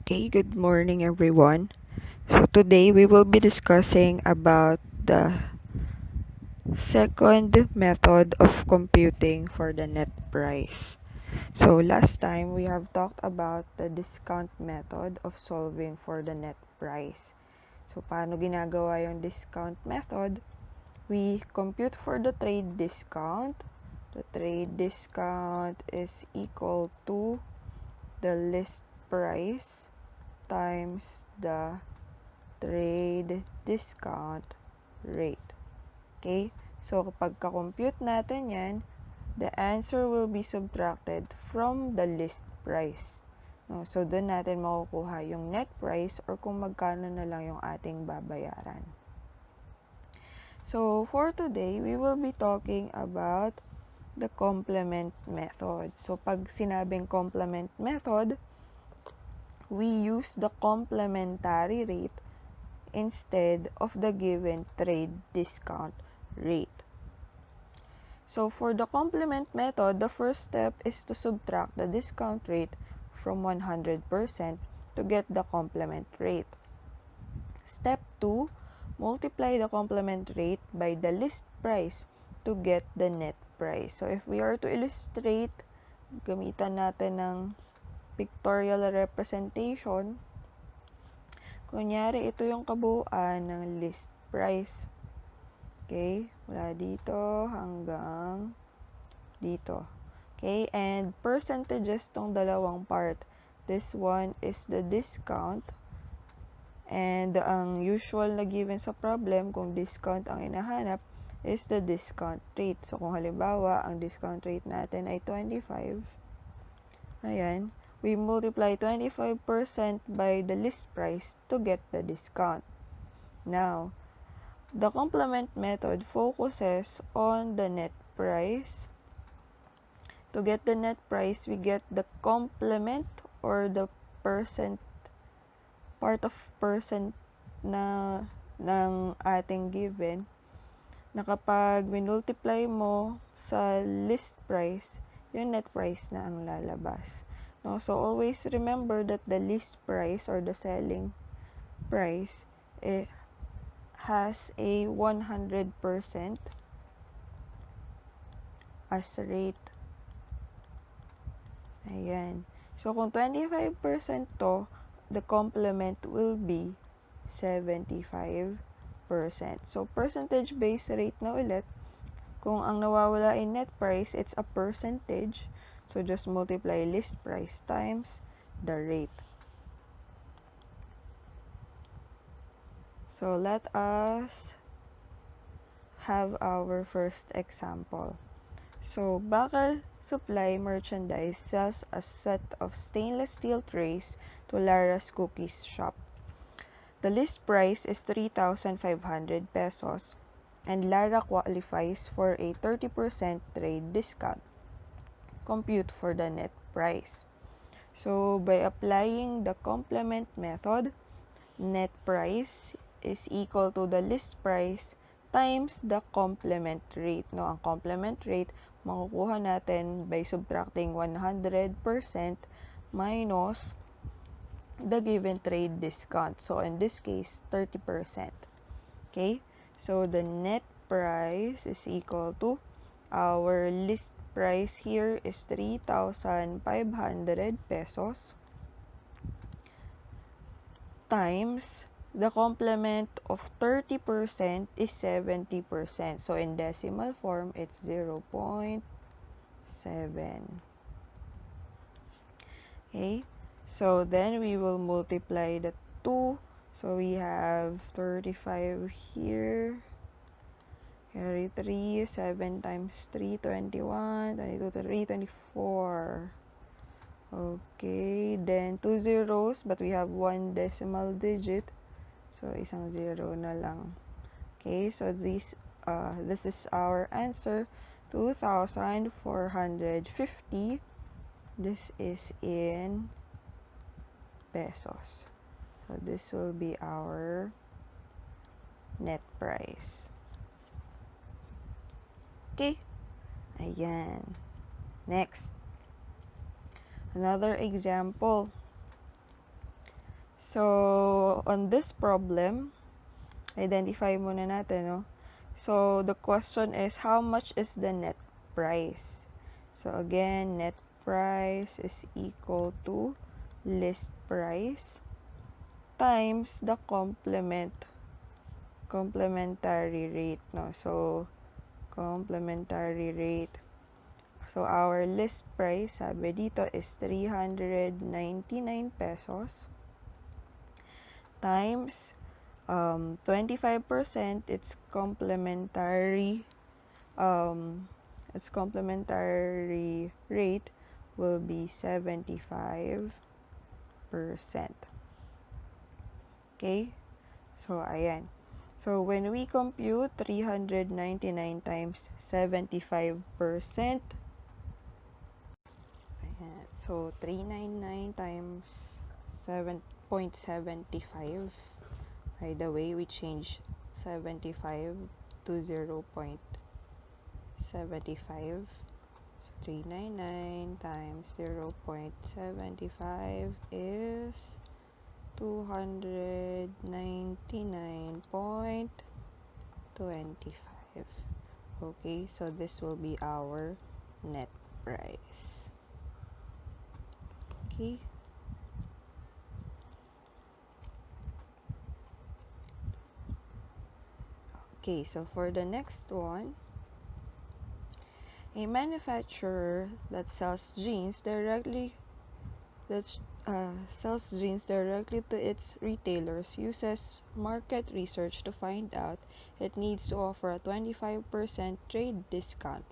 Okay, good morning everyone. So today we will be discussing about the second method of computing for the net price. So last time we have talked about the discount method of solving for the net price. So paano ginagawa yung discount method? We compute for the trade discount. The trade discount is equal to the list price times the trade discount rate. Okay? So, kapag ka-compute natin yan, the answer will be subtracted from the list price. No? So, doon natin makukuha yung net price or kung magkano na lang yung ating babayaran. So, for today, we will be talking about the complement method. So, pag sinabing complement method, we use the complementary rate instead of the given trade discount rate. So for the complement method, the first step is to subtract the discount rate from 100% to get the complement rate. Step 2, multiply the complement rate by the list price to get the net price. So if we are to illustrate, gamitan natin ng pictorial representation. Kunyari, ito yung kabuuan ng list price. Okay? Mula dito hanggang dito. Okay? And percentages tong dalawang part. This one is the discount. And ang usual na given sa problem, kung discount ang inahanap, is the discount rate. So, kung halimbawa, ang discount rate natin ay 25. Ayan. We multiply 25% by the list price to get the discount. Now, the complement method focuses on the net price. To get the net price, we get the complement or the percent, part of percent na ng ating given, na kapag minultiply mo sa list price, yung net price na ang lalabas. No? So, always remember that the list price or the selling price has a 100% as rate. Ayan. So, kung 25% to, the complement will be 75%. So, percentage-based rate na ulit. Kung ang nawawala ay net price, it's a percentage. So, just multiply list price times the rate. So, let us have our first example. So, Bakal Supply Merchandise sells a set of stainless steel trays to Lara's Cookies shop. The list price is 3,500 pesos and Lara qualifies for a 30% trade discount. Compute for the net price. So, by applying the complement method, net price is equal to the list price times the complement rate. No, ang complement rate, makukuha natin by subtracting 100% minus the given trade discount. So, in this case, 30%. Okay? So, the net price is equal to our list price here is 3,500 pesos times the complement of 30% is 70%. So, in decimal form, it's 0.7. Okay? So, then we will multiply the 2. So, we have 35 here. Carry 3, 7 times 3, 21, 22, 3, 24. Okay, then 2 zeros, but we have 1 decimal digit. So, isang zero na lang. Okay, so this is our answer, 2,450. This is in pesos. So, this will be our net price. Okay, ayan. Next, another example. So, on this problem, identify muna natin, no? So, the question is, how much is the net price? So, again, net price is equal to list price times the complementary rate, no? So, complementary rate. So, our list price, sabi dito, is 399 pesos times 25%, its complementary rate will be 75%. Okay? So, ayan. So, when we compute 399 times 75%, ayan. So, 399 times 7.75. By the way, we change 75 to 0.75. So, 399 times 0.75 is 299.25. Okay, so this will be our net price. Okay. Okay, so for the next one, a manufacturer that sells jeans directly to its retailers uses market research to find out it needs to offer a 25% trade discount.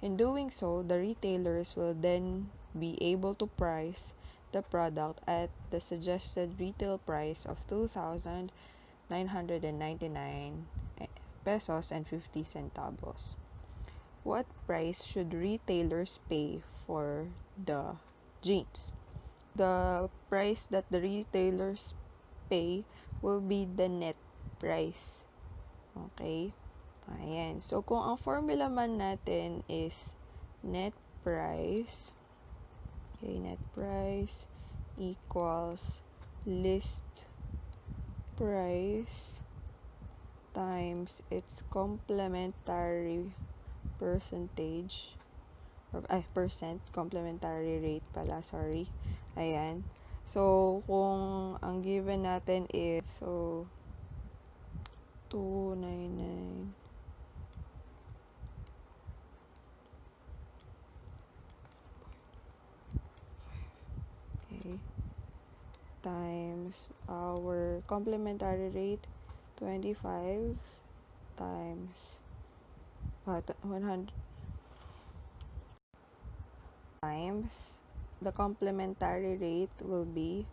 In doing so, the retailers will then be able to price the product at the suggested retail price of 2,999 pesos and 50 centavos. What price should retailers pay for the jeans? The price that the retailers pay will be the net price. Okay? Ayan. So, kung ang formula man natin is net price, okay, net price equals list price times its complementary percentage, or percent, complementary rate pala, sorry. Ayan. So, kung ang given natin is, so, 299 okay, times our complementary rate 25 times 100 times the complementary rate will be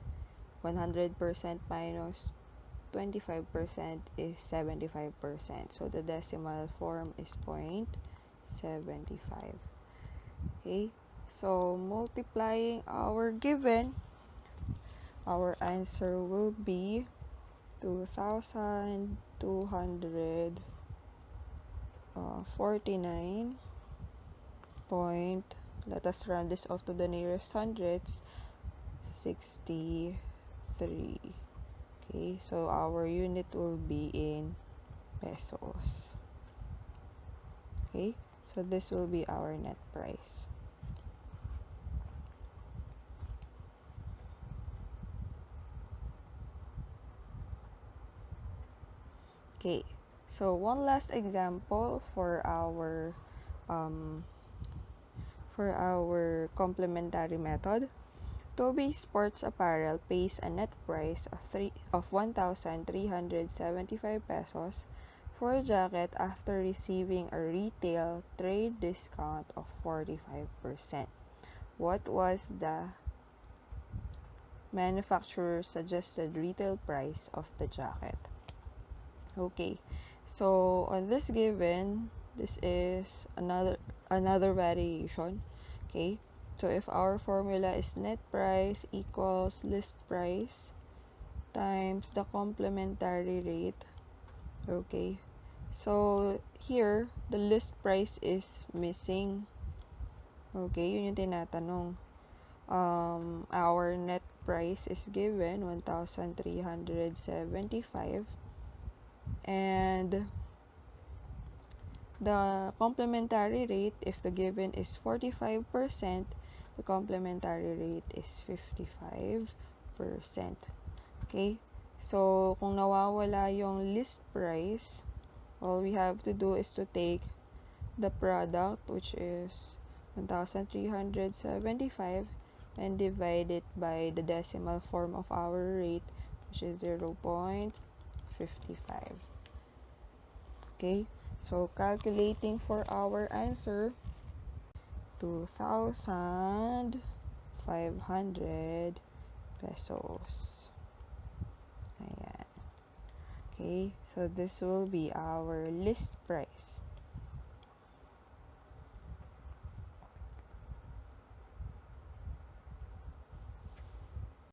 100% minus 25% is 75%. So the decimal form is 0.75. Okay, so multiplying our given, our answer will be 2,249 point, let us run this off to the nearest hundreds, 63. Okay, so our unit will be in pesos. Okay, so this will be our net price. Okay, so one last example for our complementary method. Toby Sports Apparel pays a net price of 1,375 pesos for a jacket after receiving a retail trade discount of 45%. What was the manufacturer's suggested retail price of the jacket? Okay, so on this given, this is another variation. Okay, so if our formula is net price equals list price times the complementary rate. Okay, so here the list price is missing. Okay, yun yung tinatanong. Our net price is given 1,375, and the complementary rate, if the given is 45%, the complementary rate is 55%. Okay? So, kung nawawala yung list price, all we have to do is to take the product, which is 1,375, and divide it by the decimal form of our rate, which is 0.55. Okay? So, calculating for our answer, 2,500 pesos. Ayan. Okay? So, this will be our list price.